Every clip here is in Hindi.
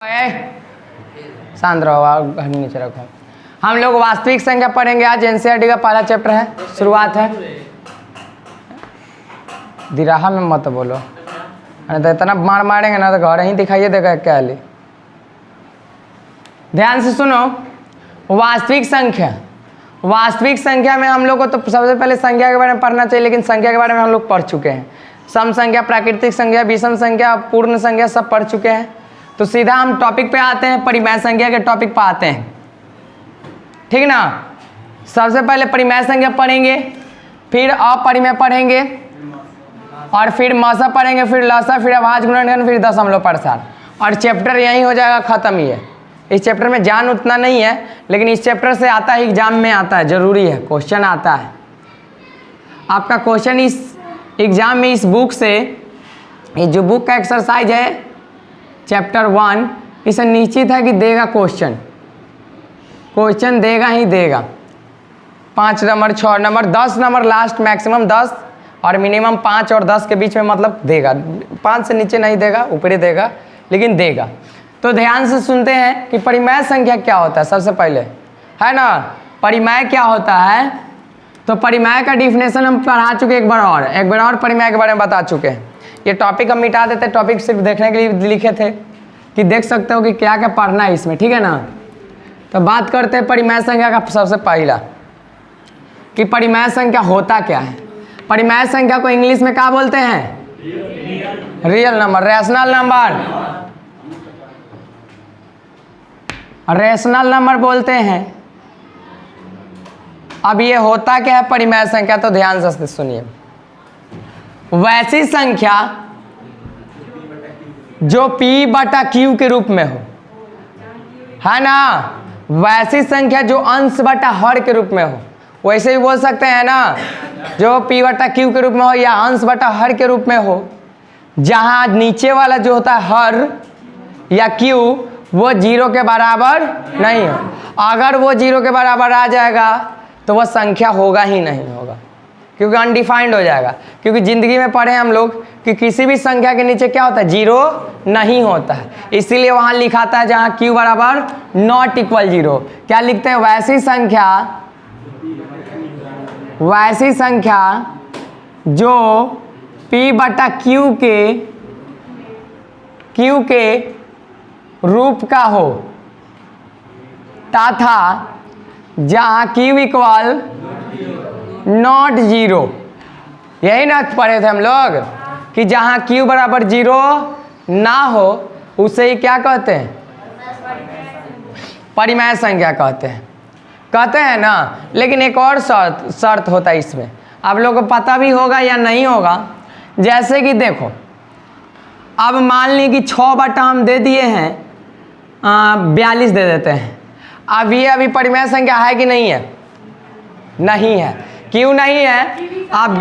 शांत रहो, घर नीचे रखो। हम लोग वास्तविक संख्या पढ़ेंगे आज। एनसीईआरटी का पहला चैप्टर है, शुरुआत है। दिराहा में मत बोलो, अरे तो इतना मार मारेंगे ना तो घर ही दिखाइए देगा क्या ले। ध्यान से सुनो, वास्तविक संख्या। वास्तविक संख्या में हम लोग को तो सबसे पहले संख्या के बारे में पढ़ना चाहिए, लेकिन संख्या के बारे में हम लोग पढ़ चुके हैं। सम संख्या, प्राकृतिक संख्या, विषम संख्या, पूर्ण संख्या सब पढ़ चुके हैं। तो सीधा हम टॉपिक पे आते हैं, परिमेय संख्या के टॉपिक पे आते हैं, ठीक ना। सबसे पहले परिमेय संख्या पढ़ेंगे, फिर अपरिमेय पढ़ेंगे, और फिर मसा पढ़ेंगे, फिर लसा, फिर अभाज्य गुणनखंड, फिर दशमलव प्रसार, और चैप्टर यही हो जाएगा खत्म ही है। इस चैप्टर में जान उतना नहीं है, लेकिन इस चैप्टर से आता है, एग्जाम में आता है, जरूरी है, क्वेश्चन आता है आपका। क्वेश्चन इस एग्जाम में इस बुक से, ये जो बुक का एक्सरसाइज है चैप्टर 1, इसे निश्चित है कि देगा क्वेश्चन देगा ही देगा। 5 number, 6 number, 10 number last, maximum 10 और मिनिमम 5 और 10 के बीच में, मतलब देगा। 5 से नीचे नहीं देगा, ऊपरी देगा, लेकिन देगा। तो ध्यान से सुनते हैं कि परिमेय संख्या क्या होता है। सबसे पहले है ना, परिमेय क्या होता है। तो परिमेय का डिफिनेशन हम पढ़ा चुके एक बार और परिमेय के बारे में बता चुके हैं। ये टॉपिक हम मिटा देते, टॉपिक सिर्फ देखने के लिए लिखे थे कि देख सकते हो कि क्या क्या पढ़ना है इसमें, ठीक है ना। तो बात करते हैं परिमेय संख्या का। सबसे पहला कि परिमेय संख्या होता क्या है। परिमेय संख्या को इंग्लिश में क्या बोलते हैं? Real number, rational number, rational number बोलते हैं। अब ये होता क्या है परिमेय संख्या, तो ध्यान से सुनिए। वैसी संख्या जो P बटा Q के रूप में हो, है ना। वैसी संख्या जो अंश बटा हर के रूप में हो, वैसे भी बोल सकते हैं ना, जो P बटा Q के रूप में हो या अंश बटा हर के रूप में हो, जहां नीचे वाला जो होता है हर या Q, वो 0 के बराबर नहीं हो। अगर वो 0 के बराबर आ जाएगा तो वह संख्या होगा ही नहीं होगा, क्योंकि अनडिफाइंड हो जाएगा। क्योंकि जिंदगी में पढ़े हम लोग कि किसी भी संख्या के नीचे क्या होता है, 0 नहीं होता है। इसीलिए वहां लिखाता है जहां Q बराबर नॉट इक्वल 0, क्या लिखते हैं? वैसी संख्या जो P बटा Q के रूप का हो, तथा जहां Q इक्वल नॉट 0। यही ना पढ़े थे हम लोग कि जहां Q बराबर 0 ना हो, उसे ही क्या कहते हैं? परिमेय संख्या कहते हैं ना। लेकिन एक और शर्त होता है इसमें, आप लोगों को पता भी होगा या नहीं होगा। जैसे कि देखो, अब मान ली कि 6 बटा हम दे दिए हैं 42 दे देते हैं। अब ये अभी परिमेय संख्या है कि नहीं है? नहीं है। क्यों नहीं है? अब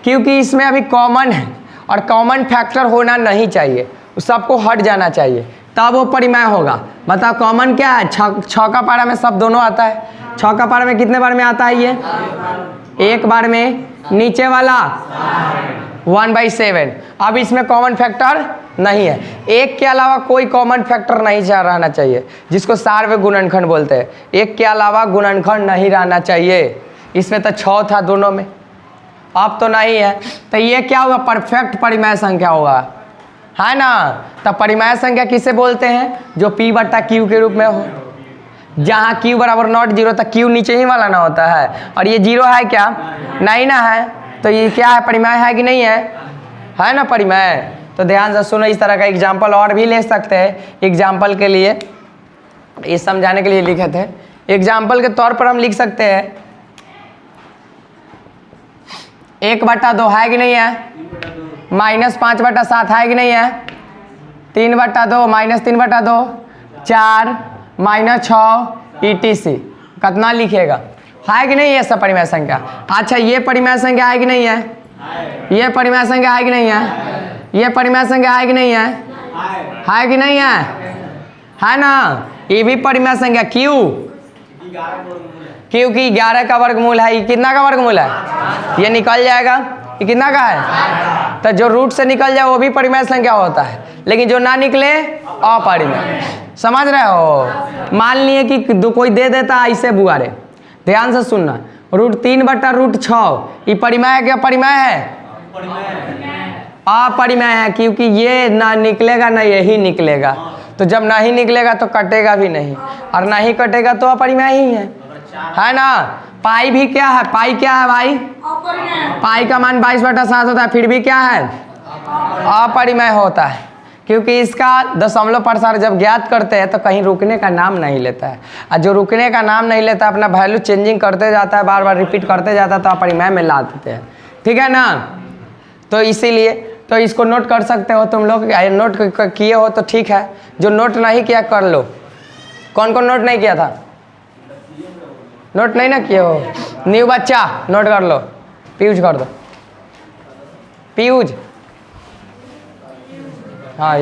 क्योंकि इसमें अभी कॉमन है, और कॉमन फैक्टर होना नहीं चाहिए, सबको हट जाना चाहिए, तब वो परिमेय होगा। बताओ कॉमन क्या है? 6 का पारा में सब दोनों आता है। 6 का पारा में कितने बार में आता है? ये एक बार में। नीचे वाला 1/7। अब इसमें कॉमन फैक्टर नहीं है। एक के अलावा कोई कॉमन फैक्टर नहीं रहना चाहिए, जिसको सार्वत्रिक गुणनखंड बोलते हैं। एक के अलावा गुणनखंड नहीं रहना चाहिए। इसमें तो 6 था दोनों में, अब तो नहीं है। तो ये क्या होगा? परफेक्ट परिमेय संख्या होगा, है ना। तो परिमेय संख्या किसे बोलते हैं? जो P बटा Q के रूप में हो, जहाँ Q बराबर नॉट 0, तो Q नीचे ही वाला ना होता है, और ये 0 है क्या? नहीं ना है। तो ये क्या है? परिमेय है कि नहीं है? है ना परिमेय। तो ध्यान से सुनो, इस तरह का एग्जाम्पल और भी ले सकते हैं। एग्जाम्पल के लिए, ये समझाने के लिए लिखे थे। एग्जाम्पल के तौर पर हम लिख सकते हैं 1/2 है कि नहीं है? -5/7 है कि नहीं है? 3/2 -3/2, 4 -6 ETC। कितना लिखेगा? है कि नहीं ये सब परिमेय संख्या? अच्छा, ये परिमेय संख्या है कि नहीं है? ये परिमेय संख्या है कि नहीं है? ये परिमेय संख्या है कि नहीं है? है कि नहीं है? है ना। ये भी परिमेय संख्या क्योंकि 11 का वर्गमूल है। ये कितना का वर्गमूल है? ये निकल जाएगा। ये कितना का है? तो जो रूट से निकल जाए वो भी परिमेय संख्या होता है, लेकिन जो ना निकले अपरिमेय। समझ रहे हो? मान लिए कि कोई दे देता ऐसे बुआरे, ध्यान से सुनना, √3/√6 ये परिमेय है क्या परिमेय है? अपरिमेय है, क्योंकि ये ना निकलेगा ना यही निकलेगा, तो जब नहीं निकलेगा तो कटेगा भी नहीं, और नहीं कटेगा तो अपरिमेय ही है ना। पाई भी क्या है? पाई क्या है भाई? पाई का मान 22/7 होता है, फिर भी क्या है? अपरिमेय होता है, क्योंकि इसका दशमलव प्रसार जब ज्ञात करते हैं तो कहीं रुकने का नाम नहीं लेता है, और जो रुकने का नाम नहीं लेता अपना वैल्यू चेंजिंग करते जाता है, बार बार रिपीट करते जाता है, तो अपरिमेय में ला देते हैं। ठीक है ना? तो इसीलिए तो इसको नोट कर सकते हो तुम लोग, नोट किए हो तो ठीक है, जो नोट नहीं किया कर लो। कौन कौन नोट नहीं किया था? नोट नहीं ना किए हो? न्यू बच्चा नोट कर लो, पीयूज कर दो, पीयूज। हाँ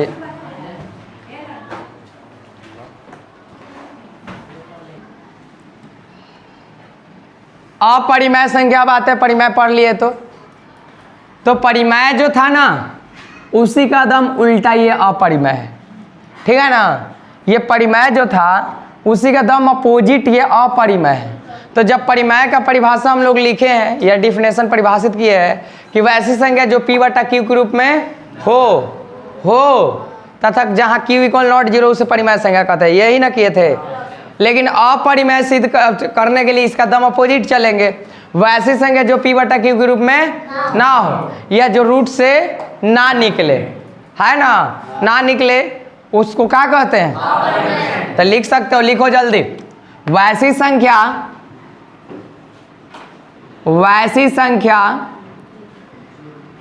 अपरिमेय संख्या बात है, परिमेय पढ़ लिए तो परिमेय जो था ना उसी का दम उल्टा ये अपरिमेय है। ठीक है ना? ये परिमेय जो था उसी का दम अपोजिट ये अपरिमेय है। तो जब परिमेय का परिभाषा हम लोग लिखे हैं या डिफिनेशन परिभाषित किए हैं कि वह ऐसी संख्या जो P/Q के रूप में हो तथा जहाँ Q = 0 उसे परिमेय संख्या कहते हैं, यही ना किए थे। लेकिन अपरिमेय सिद्ध करने के लिए इसका दम अपोजिट चलेंगे, वैसी संख्या जो P/Q के रूप में ना हो या जो रूट से ना निकले, है ना निकले, उसको क्या कहते हैं? तो लिख सकते हो, लिखो जल्दी। वैसी संख्या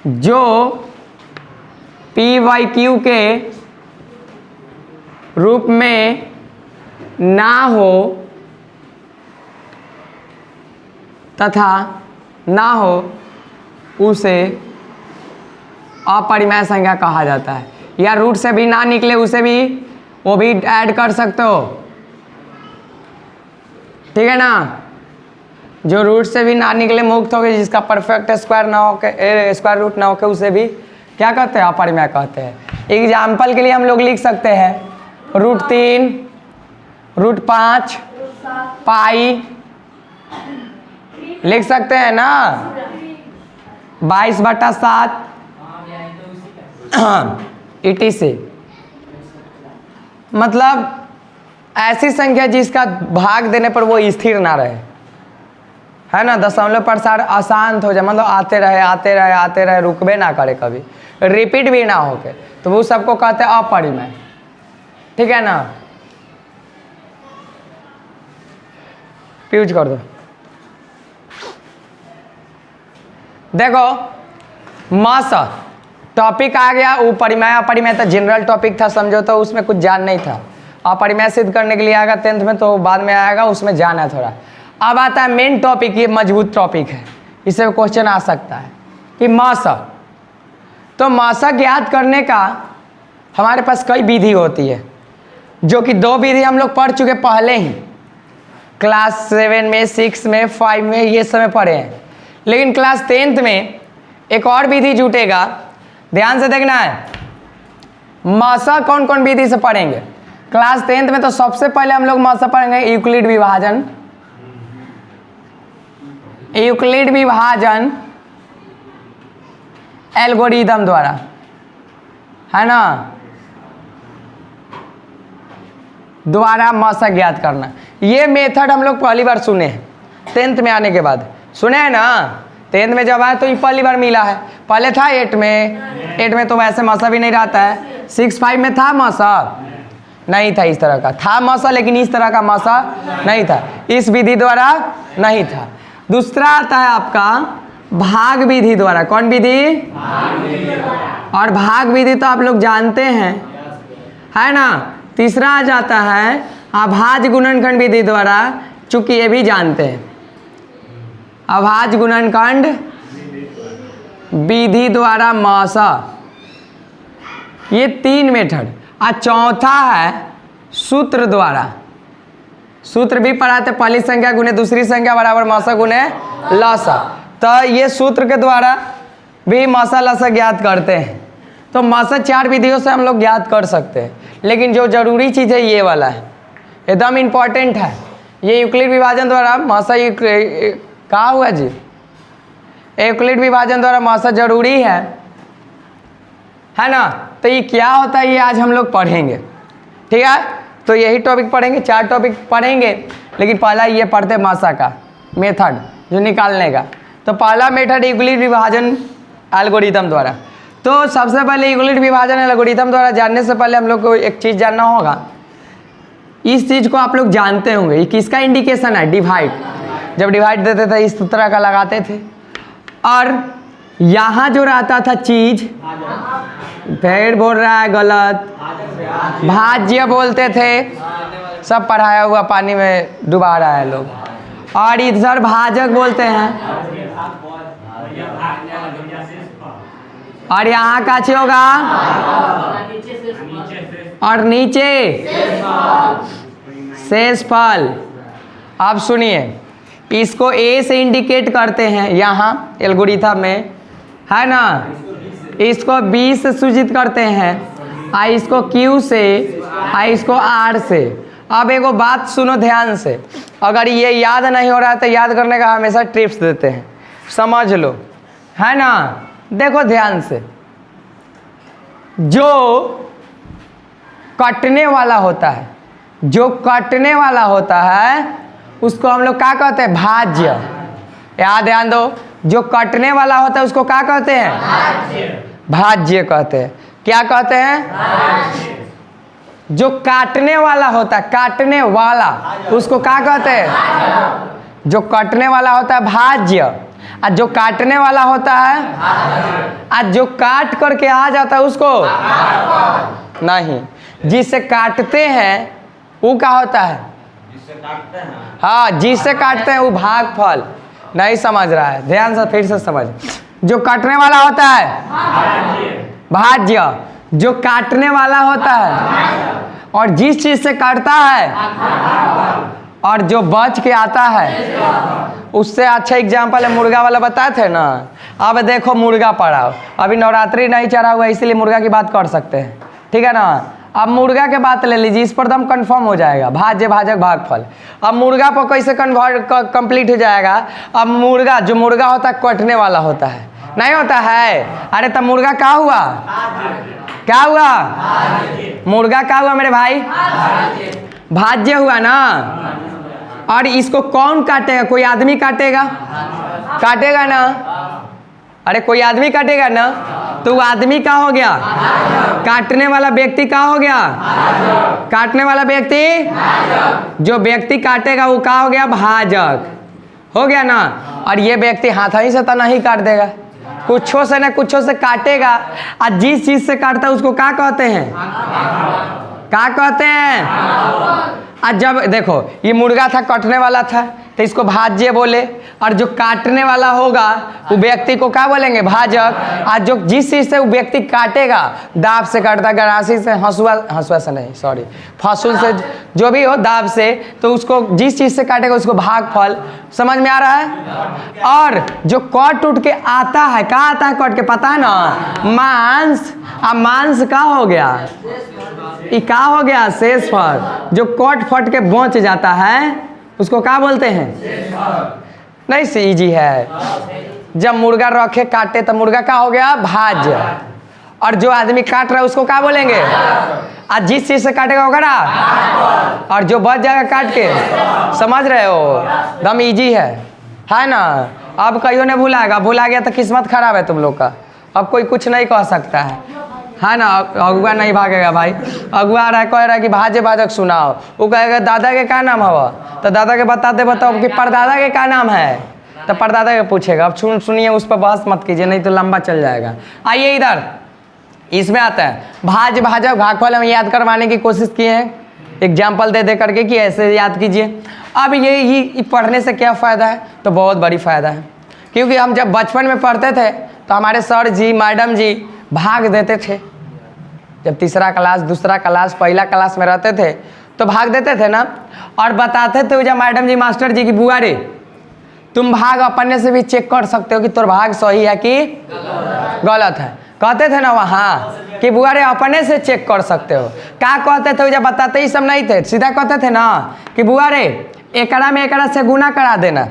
जो P/Q के रूप में ना हो तथा ना हो उसे अपरिमेय संख्या कहा जाता है। या रूट से भी ना निकले उसे भी वो भी ऐड कर सकते हो। ठीक है ना? जो रूट से भी ना निकले मुक्त हो गए, जिसका परफेक्ट स्क्वायर ना हो के स्क्वायर रूट ना हो के, उसे भी क्या कहते हैं? अपरिमेय कहते हैं। एग्जाम्पल के लिए हम लोग लिख सकते हैं √3, √5, पाई लिख सकते हैं ना, 22/7 ETC। मतलब ऐसी संख्या जिसका भाग देने पर वो स्थिर ना रहे, है ना, दशमलव प्रसार अशांत हो जाए, मतलब आते रहे रुकबे ना करे, कभी रिपीट भी ना हो के, तो वो सबको कहते हैं अपरिमेय। ठीक है ना? फ्यूज कर दो। देखो मास टॉपिक आ गया, वो परिमेय अपरिमेय था, जनरल टॉपिक था, समझो, तो उसमें कुछ जान नहीं था। अपरिमेय सिद्ध करने के लिए आएगा 10th में, तो बाद में आएगा, उसमें जाना है थोड़ा। अब आता है मेन टॉपिक, ये मजबूत टॉपिक है, इससे क्वेश्चन आ सकता है कि मास। तो मास ज्ञात करने का हमारे पास कई विधि होती है, जो कि 2 विधि हम लोग पढ़ चुके पहले ही, क्लास 7 में, 6 में, 5 में, ये समय पढ़े हैं। लेकिन क्लास 10th में एक और विधि जुटेगा, ध्यान से देखना है। मासा कौन कौन विधि से पढ़ेंगे क्लास 10th में? तो सबसे पहले हम लोग मासा पढ़ेंगे यूक्लिड विभाजन एल्गोरिदम द्वारा, है ना, द्वारा मासा ज्ञात करना। ये मेथड हम लोग पहली बार सुने हैं 10th में आने के बाद, सुने हैं ना? 10th में जब आया तो ये पहली बार मिला है, पहले था 8 में तो वैसे मासा भी नहीं रहता है। 6-5 में था मासा, नहीं था इस तरह का, था मासा लेकिन इस तरह का मासा नहीं था, इस विधि द्वारा नहीं था। दूसरा आता है आपका भाग विधि द्वारा। कौन विधि? और भाग विधि तो आप लोग जानते हैं, है ना। तीसरा आ जाता है अभाज्य गुणनखंड विधि द्वारा, चूंकि ये भी जानते हैं, अभाज्य गुणनखंड विधि द्वारा मासा। ये 3 मेथड। और चौथा है सूत्र द्वारा। सूत्र भी पढ़ाते, पहली संख्या गुने दूसरी संख्या बराबर मासा गुने लासा। तो ये सूत्र के द्वारा भी मसल से ज्ञात करते हैं। तो मसल 4 विधियों से हम लोग ज्ञात कर सकते हैं, लेकिन जो जरूरी चीज़ है ये वाला है, एकदम इम्पॉर्टेंट है। ये यूक्लिड विभाजन द्वारा मसल कहा हुआ जी, यूक्लिड विभाजन द्वारा मसल जरूरी है ना। तो ये क्या होता है ये आज हम लोग पढ़ेंगे, ठीक है। तो यही टॉपिक पढ़ेंगे, 4 टॉपिक पढ़ेंगे, लेकिन पहला ये पढ़ते मासा का मेथड जो निकालने का। तो पहला मेथड यूक्लिड विभाजन एल्गोरिथम द्वारा। तो सबसे पहले यूक्लिड विभाजन एल्गोरिथम द्वारा जानने से पहले हम लोग को एक चीज़ जानना होगा। इस चीज़ को आप लोग जानते होंगे, ये किसका इंडिकेशन है? डिवाइड। जब डिवाइड देते थे इस तरह का लगाते थे, और यहाँ जो रहता था चीज, फिर बोल रहा है गलत, भाज्य बोलते थे, सब पढ़ाया हुआ पानी में डुबा रहा है लोग। और इधर भाजक बोलते हैं, और यहाँ का ची होगा, और नीचे शेषफल। अब सुनिए, इसको ए से इंडिकेट करते हैं यहाँ एल्गोरिथम में, है ना। इसको बी से सूचित करते हैं, और इसको क्यू से, और इसको आर से। अब एगो बात सुनो ध्यान से, अगर ये याद नहीं हो रहा है तो याद करने का हमेशा टिप्स देते हैं, समझ लो, है ना। देखो ध्यान से, जो कटने वाला होता है, जो कटने वाला होता है उसको हम लोग क्या कहते हैं? भाज्य। याद ध्यान दो, जो कटने वाला होता है उसको क्या कहते हैं? भाज्य कहते हैं। क्या कहते हैं? जो काटने वाला होता है, काटने वाला, उसको क्या कहते हैं? जो कटने वाला होता है भाज्य, और जो काटने वाला होता है, और जो काट करके आ जाता है उसको नहीं, जिससे काटते हैं वो क्या होता है? हाँ, जिससे काटते हैं वो भागफल। नहीं समझ रहा है, ध्यान से फिर से समझ। जो काटने वाला होता है भाज्य, जो काटने वाला होता है, और जिस चीज से काटता है और जो बच के आता है, उससे अच्छा एग्जाम्पल है मुर्गा वाला बताए थे ना। अब देखो मुर्गा पड़ा, अभी नवरात्रि नहीं चढ़ा हुआ इसलिए मुर्गा की बात कर सकते हैं, ठीक है ना। अब मुर्गा के बात ले लीजिए, इस पर दम कंफर्म हो जाएगा, भाज्य भाजक भागफल। अब मुर्गा पर कैसे कंप्लीट हो जाएगा? अब मुर्गा, जो मुर्गा होता है कटने वाला होता है, नहीं होता है? अरे तब मुर्गा क्या हुआ? क्या हुआ? मुर्गा क्या हुआ मेरे भाई? भाज्य हुआ ना। और इसको कौन काटेगा? कोई आदमी काटेगा? काटेगा ना। अरे कोई आदमी काटेगा ना, तो वो आदमी का हो गया, काटने वाला व्यक्ति का हो गया, काटने वाला व्यक्ति, जो व्यक्ति काटेगा वो का हो गया? भाजक हो गया ना। और ये व्यक्ति हाथ ही से तो नहीं काट देगा, कुछों से न कुछों से काटेगा, और जिस चीज से काटता है उसको क्या कहते हैं? क्या कहते हैं? आज जब देखो ये मुर्गा था, कटने वाला था, तो इसको भाज्य बोले, और जो काटने वाला होगा वो व्यक्ति को क्या बोलेंगे? भाजक। आज जो जिस चीज से वो व्यक्ति काटेगा, दाब से काटता, गरासी से, हंसुआ से नहीं, सॉरी, फसूल से, जो भी हो दाब से, तो उसको जिस चीज से काटेगा उसको भागफल। समझ में आ रहा है? और जो कट उठ के आता है, क्या आता है कट के? पता है ना, मांस। अब मांस का हो गया, ये क्या हो गया? शेषफल। जो कट फट के बच जाता है उसको क्या बोलते हैं? नहीं से इजी है। जब मुर्गा रखे काटे तो मुर्गा का हो गया? भाज्य। और जो आदमी काट रहा है उसको क्या बोलेंगे? आज जिस चीज से काटेगा वगैरह, और जो बच जाएगा काट के, समझ रहे हो? दम इजी है ना। अब कहियो ने भुलाएगा, भुला गया तो किस्मत खराब है तुम लोग का, अब कोई कुछ नहीं कह सकता है ना। अगुआ नहीं भागेगा भाई, अगुआ आ रहा है, कह रहा है कि भाज्य भाजक सुनाओ, वो कहेगा दादा के क्या नाम हवा, तो दादा के बताओ कि परदादा के क्या नाम है, तो परदादा के पूछेगा। अब सुनिए, उस पर बहस मत कीजिए, नहीं तो लंबा चल जाएगा। आइए इधर, इसमें आता है भाज्य भाजक भागफल। हम याद करवाने की कोशिश किए हैं एग्जाम्पल दे करके कि ऐसे याद कीजिए। अब ये पढ़ने से क्या फ़ायदा है? तो बहुत बड़ी फ़ायदा है, क्योंकि हम जब बचपन में पढ़ते थे तो हमारे सर जी मैडम जी भाग देते थे। जब तीसरा क्लास, दूसरा क्लास, पहला क्लास में रहते थे तो भाग देते थे ना, और बताते थे जब मैडम जी मास्टर जी की बुआ रे तुम भाग अपने से भी चेक कर सकते हो कि तोर भाग सही है कि गलत है। कहते थे ना वहाँ कि बुआ रे अपने से चेक कर सकते हो। क्या कहते थे जब बताते ही सब नहीं थे, सीधा कहते थे ना कि बुआ रे एकड़ा में एकड़ा से गुना करा देना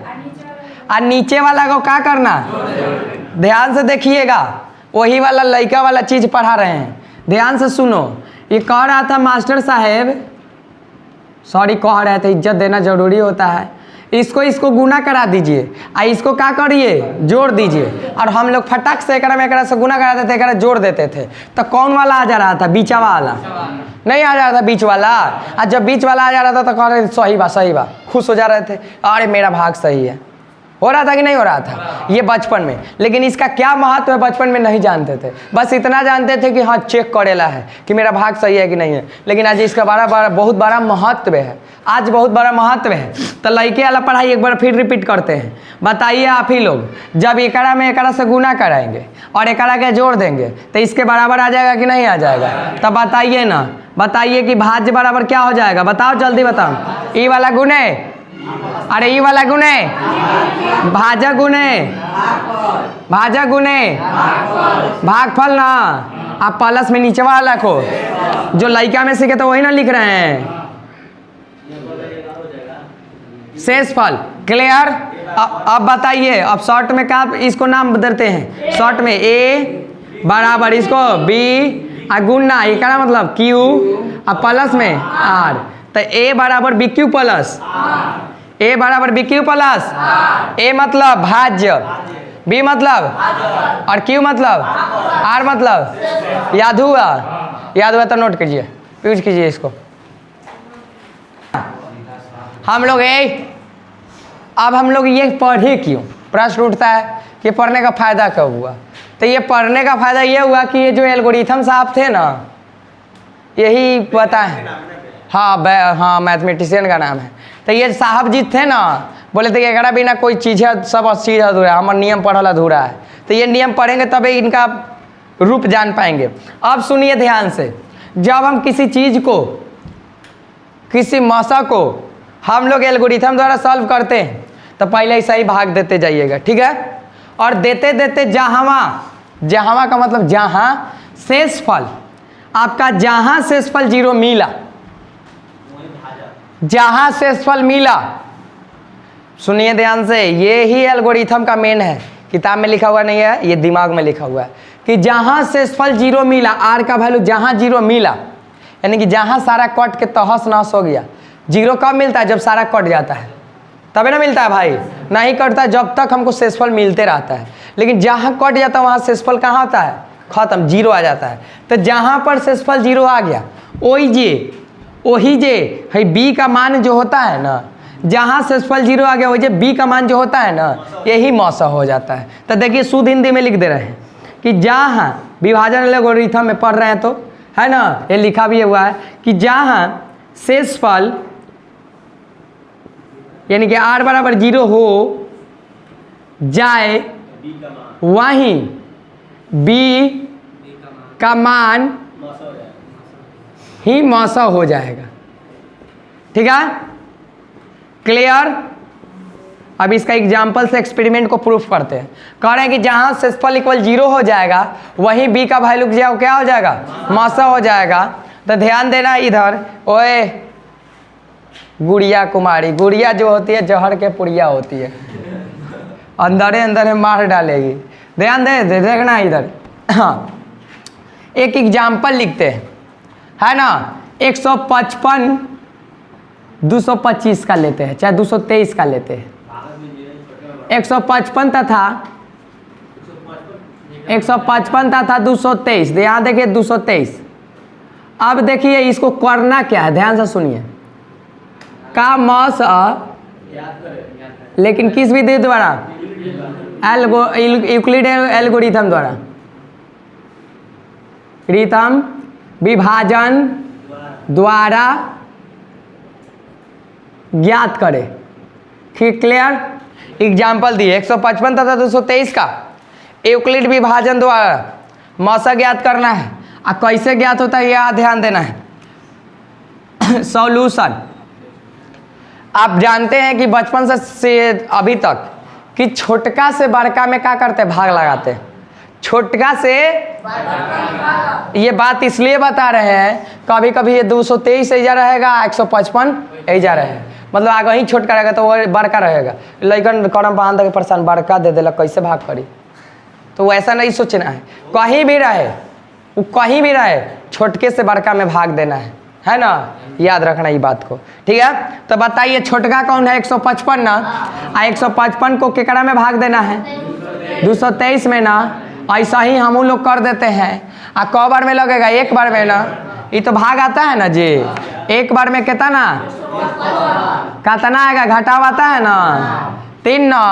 और नीचे वाला को क्या करना। ध्यान से देखिएगा, वही वाला लड़का वाला चीज पढ़ा रहे हैं, ध्यान से सुनो। ये कह रहा था मास्टर साहेब, सॉरी कह रहे थे, इज्जत देना जरूरी होता है। इसको गुना करा दीजिए और इसको क्या करिए, जोड़ दीजिए। और हम लोग फटाक से एकड़ा में एकड़ा से गुना कराते थे, एकड़ा जोड़ देते थे। तो कौन वाला आ जा रहा था, बीचा वाला नहीं आ जा रहा था, बीच वाला। और जब बीच वाला आ जा रहा था तो कह रहे सही बा, खुश हो जा रहे थे, अरे मेरा भाग सही है। हो रहा था कि नहीं हो रहा था, ये बचपन में। लेकिन इसका क्या महत्व है बचपन में नहीं जानते थे, बस इतना जानते थे कि हाँ चेक करेला है कि मेरा भाग सही है कि नहीं है। लेकिन आज इसका बहुत बड़ा महत्व है, आज बहुत बड़ा महत्व है। तो लड़के वाला पढ़ाई एक बार फिर रिपीट करते हैं। बताइए आप ही लोग, जब एकड़ा में एकड़ा से गुना कराएंगे और एकड़ा के जोड़ देंगे तो इसके बराबर आ जाएगा कि नहीं आ जाएगा। तब बताइए ना, बताइए कि भाज्य बराबर क्या हो जाएगा, बताओ जल्दी बताओ। ई वाला गुने, अरे ई वाला गुने, भाजा गुने, भाजा गुने भागफल ना। आप प्लस में नीचे वाला को जो लड़का में सीखे तो वही ना लिख रहे हैं, शेषफल। क्लियर। अब बताइए, अब शॉर्ट में क्या इसको नाम बदलते हैं, शॉर्ट में ए बराबर इसको बी और गुना ये क्या मतलब क्यू और प्लस में आर। तो ए बराबर बी क्यू प्लस, ए बराबर बी क्यू प्लस, ए मतलब भाज्य, बी मतलब और क्यू मतलब आर मतलब। याद हुआ तो नोट कीजिए, यूज कीजिए इसको। हम लोग अब हम लोग ये पढ़े क्यों, प्रश्न उठता है कि पढ़ने का फायदा कब हुआ। तो ये पढ़ने का फायदा ये हुआ कि ये जो एल्गोरिथम साहब थे ना, यही बताएं। हाँ मैथमेटिशियन का नाम है। तो ये साहब जी थे ना, बोले थे कि एकरा बिना कोई चीज़ है, सब चीज़ अधूरा है, हमारा नियम पढ़ल अधूरा है। तो ये नियम पढ़ेंगे तभी इनका रूप जान पाएंगे। अब सुनिए ध्यान से, जब हम किसी चीज़ को, किसी मसा को हम लोग एल्गोरिथम द्वारा सॉल्व करते हैं तो पहले ऐसा ही भाग देते जाइएगा, ठीक है। और देते देते जहाँ का मतलब जहाँ शेषफल आपका, जहाँ शेषफल 0 मिला, जहाँ शेषफल मिला, सुनिए ध्यान से, ये ही एल्गोरिथम का मेन है। किताब में लिखा हुआ नहीं है, ये दिमाग में लिखा हुआ है कि जहाँ शेषफल 0 मिला, आर का वैल्यू जहाँ 0 मिला, यानी कि जहाँ सारा कट के तहस नहस हो गया। 0 कब मिलता है, जब सारा कट जाता है, तभी ना मिलता है भाई, नहीं कटता जब तक हमको शेषफल मिलते रहता है। लेकिन जहाँ कट जाता है वहाँ शेषफल कहाँ होता है, खत्म, 0 आ जाता है। तो जहाँ पर शेषफल 0 आ गया, वही जे है बी का मान जो होता है ना, जहाँ शेषफल 0 आ गया वही बी का मान जो होता है ना, यही मौसा हो जाता है। तो देखिए शुद्ध हिंदी में लिख दे रहे हैं कि जहाँ विभाजन एल्गोरिथम में पढ़ रहे हैं तो है ना, ये लिखा भी हुआ है कि जहाँ शेषफल यानी कि r बराबर 0 हो जाए, वहीं b का मान ही मौसा हो जाएगा, ठीक है। क्लियर। अब इसका एग्जाम्पल से एक्सपेरिमेंट को प्रूफ करते हैं। कह रहे हैं कि जहाँ शेषफल इक्वल 0 हो जाएगा वहीं b का वैल्यू क्या हो जाएगा, मौसा हो जाएगा। तो ध्यान देना इधर, ओए गुड़िया कुमारी, गुड़िया जो होती है जहर के पुड़िया होती है, अंदर मार डालेगी। ध्यान दे देखना इधर। हाँ, एक एग्जाम्पल लिखते हैं, है ना। 155 225 का लेते हैं, चाहे 223 का लेते हैं। 155 था 223, यहाँ देखिए 223। अब देखिए इसको करना क्या है, ध्यान से सुनिए। का मौस लेकिन किस विधि द्वारा, यूक्लिड एल्गोरिथम द्वारा, रिथम विभाजन द्वारा ज्ञात करे। ठीक, क्लियर। एग्जाम्पल दिए, 155 तथा 223 का यूक्लिड विभाजन द्वारा मौसा ज्ञात करना है। और कैसे ज्ञात होता है यह ध्यान देना है। सॉल्यूशन, आप जानते हैं कि बचपन से अभी तक कि छोटका से बड़का में क्या करते, भाग लगाते। छोटका से ये बात इसलिए बता रहे हैं, कभी कभी ये 223 ऐजा रहेगा, 155 ऐजा रहे, मतलब आगे ही छोटका रहेगा तो वो बड़का रहेगा। लेकिन करम बांध के परेशान बड़का दे देला, कैसे भाग करी। तो ऐसा नहीं सोचना है, कहीं भी रहे वो कहीं भी रहे छोटके से बड़का में भाग देना है ना, याद रखना ये बात को, ठीक है। तो बताइए छोटका कौन है, 155 ना, 155 को केकड़ा में भाग देना है, 223 में ना। ऐसा ही हम लोग कर देते हैं। क बार में लगेगा, एक बार में ना, ये तो भाग आता है ना जी, एक बार में कितना आएगा, घटाव आता है ना, 3 ना,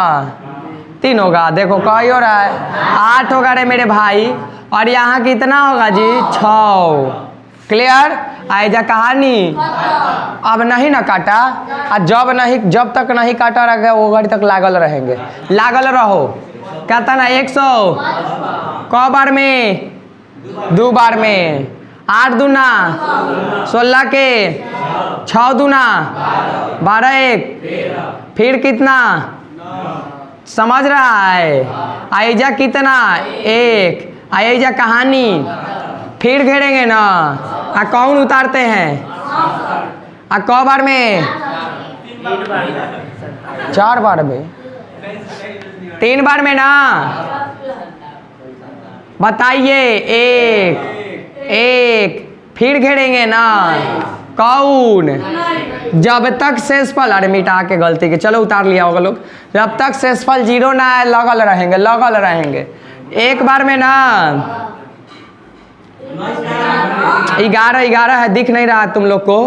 3 होगा। देखो कही हो रहा है 8 होगा रे मेरे भाई, और यहाँ कितना होगा जी, 6। क्लियर, आएजा कहानी। अब नहीं ना काटा, और जब तक नहीं काटा रहेगा वो घड़ी तक लागल रहेंगे, लागल रहो। कहता ना 100 क बार में, 2 बार में, 8 दूना 16 के, 6 दूना 12 1, फिर कितना समझ रहा है, आइजा कितना 1, आइजा कहानी। फिर घेरेंगे ना, कौन उतारते हैं, क बार में, 4 बार में, 3 बार में ना। बताइए 1, फिर घेरेंगे ना, कौन, जब तक शेषफल, अरे मिटा के गलती के, चलो उतार लिया होगा लोग, जब तक शेषफल 0 ना आए लगल रहेंगे। 1 बार में ना 11 है, दिख नहीं रहा तुम लोग को,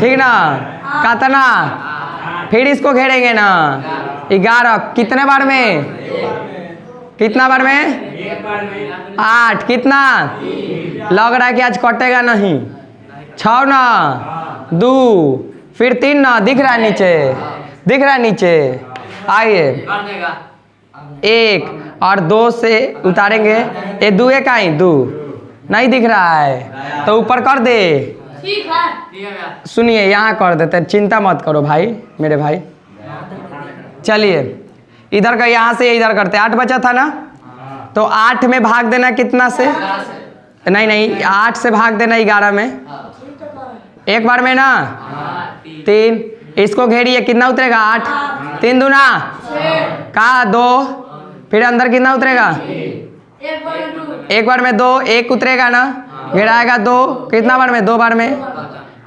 ठीक ना, कितना, फिर इसको घेरेंगे ना, 11, कितने बार में, कितना बार में, 8, कितना लग रहा है कि आज कटेगा नहीं, 6 ना, 2, फिर 3 ना, दिख रहा है नीचे, आइए 1 और 2 से उतारेंगे, ये 2 का ही 2 नहीं दिख रहा है तो ऊपर कर दे, ठीक है। सुनिए यहाँ कर देते, चिंता मत करो भाई मेरे भाई। चलिए इधर का यहाँ से इधर करते, 8 बचा था ना, तो 8 में भाग देना कितना से, नहीं 8 से भाग देना 11 में, 1 बार में ना 3, इसको घेरिए, कितना उतरेगा 8, 3 दूना का 2, फिर अंदर कितना उतरेगा, 1 बार में 2, 1 उतरेगा ना, घेराएगा 2, कितना बार में, 2 बार में,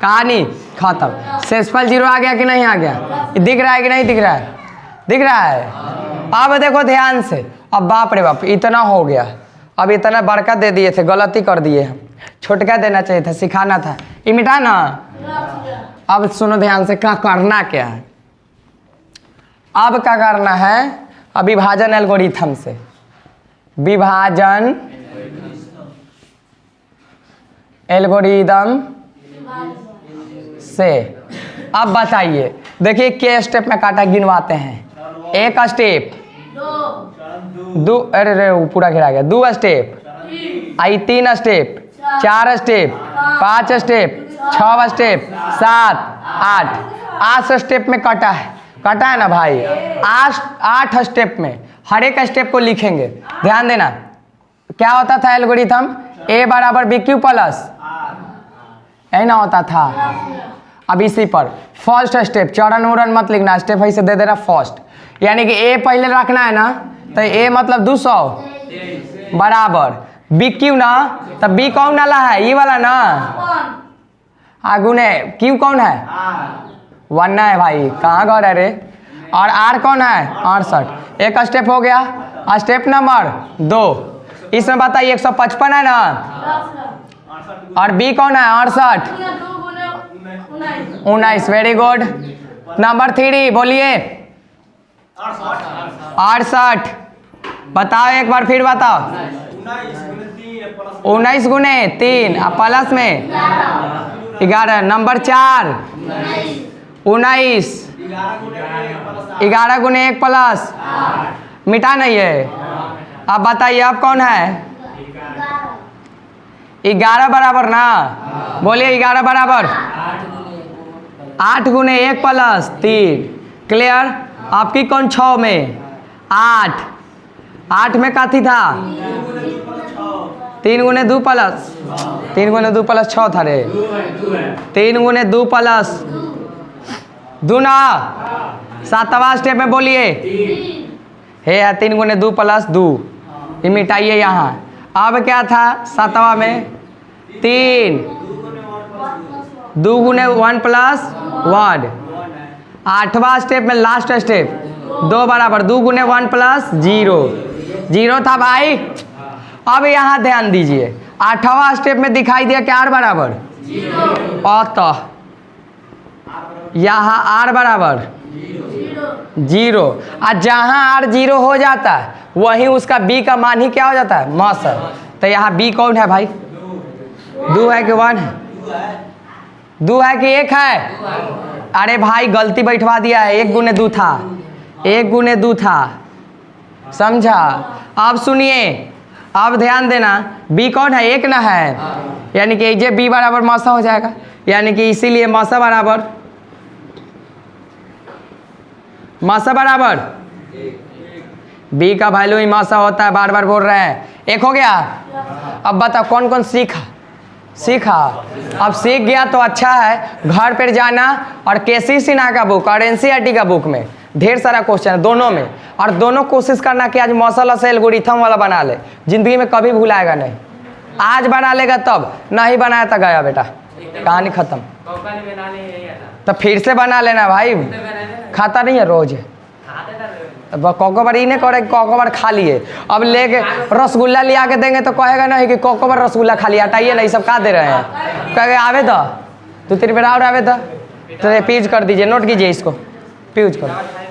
कहानी खत्म। शेषफल 0 आ गया कि नहीं आ गया, दिख रहा है कि नहीं दिख रहा है। अब देखो ध्यान से, अब बाप रे बाप इतना हो गया, अब इतना बड़का दे दिए थे, गलती कर दिए हम, छोटका देना चाहिए था, सिखाना था, ये मिटा ना। अब सुनो ध्यान से, क्या करना क्या है, अब क्या करना है, विभाजन एल्गोरिथम से, विभाजन एल्गोरिथम से। अब बताइए, देखिए के स्टेप में काटा, गिनवाते हैं। 1 स्टेप, 2, अरे वो पूरा घेरा गया, 2 स्टेप, आई 3 step, 4 step, 5 step, 6 step, 7 8 step में कटा है ना भाई, 8 स्टेप में हर एक स्टेप को लिखेंगे। ध्यान देना, क्या होता था एल्गोरिथम, A बराबर BQ प्लस, यही ना होता था। अब इसी पर फर्स्ट स्टेप, चरण उरण मत लिखना, स्टेप ऐसे दे देना फर्स्ट, यानी कि A पहले रखना है ना, तो A मतलब 200 बराबर BQ ना, तो B कौन वाला है, ये वाला ना, गुने Q कौन है, 1 ना है भाई, कहाँ घर है रे, और R कौन है, 68। एक स्टेप हो गया, स्टेप नंबर 2, इसमें बताइए 155 है ना, और B कौन है, 68, 19, वेरी गुड। नंबर 3 बोलिए, 68, बताओ एक बार फिर बताओ, 19 गुने 3 प्लस में 11, नंबर 4 19, 11 गुने 1 प्लस, मिटा नहीं है। अब बताइए अब कौन है, 11 बराबर ना, बोलिए 11 बराबर 8 गुने 1 प्लस 3, क्लियर। आपकी कौन 6 में 8 8 में काथी था 3 गुने 2 प्लस 3 गुने 2 प्लस 6 था रे 3 गुने 2 प्लस 2 ना 7वां स्टेप में बोलिए है 3 गुने 2 प्लस 2 ये मिटाइए यहाँ। अब क्या था 7वां में 3 2 गुने 1 प्लस 1। 8वां स्टेप में लास्ट स्टेप 2 बराबर 2 गुने 1 प्लस 0 0 था भाई। अब यहाँ ध्यान दीजिए 8वां स्टेप में दिखाई दिया क्या r बराबर अतः यहाँ r बराबर 0 और जहाँ r 0 हो जाता है वहीं उसका b का मान ही क्या हो जाता है मौसम। तो यहाँ b कौन है भाई 2 है कि 1 है 2 है कि 1 है। अरे भाई गलती बैठवा दिया है 1 गुने 2 था 1 गुने 2 था समझा। अब सुनिए अब ध्यान देना b कौन है 1 ना है यानी कि जे b बराबर मौसा हो जाएगा यानी कि इसीलिए मौसा बराबर b का वैल्यू ही मौसा होता है बार बार बोल रहे हैं 1 हो गया। अब बताओ कौन कौन सीखा अब सीख गया तो अच्छा है। घर पर जाना और केसी सिन्हा का बुक और एनसीईआरटी का बुक में ढेर सारा क्वेश्चन है दोनों में और दोनों कोशिश करना कि आज मौसल से एल्गोरिथम वाला बना ले जिंदगी में कभी भूलाएगा नहीं। आज बना लेगा तब नहीं बनाया तो गया बेटा कहानी खत्म। तो फिर से बना लेना भाई खाता नहीं है रोज कोकोबर ही नहीं करे कोकोबर खा लिए अब लेके रसगुल्ला लिया के देंगे तो कहेगा नहीं कि कोकोबर रसगुल्ला खा लिया हटाइए नहीं सब खा दे रहे हैं कहेंगे आवे तो 2-3 बेर और आवे तो पीज कर दीजिए नोट कीजिए इसको पीज कर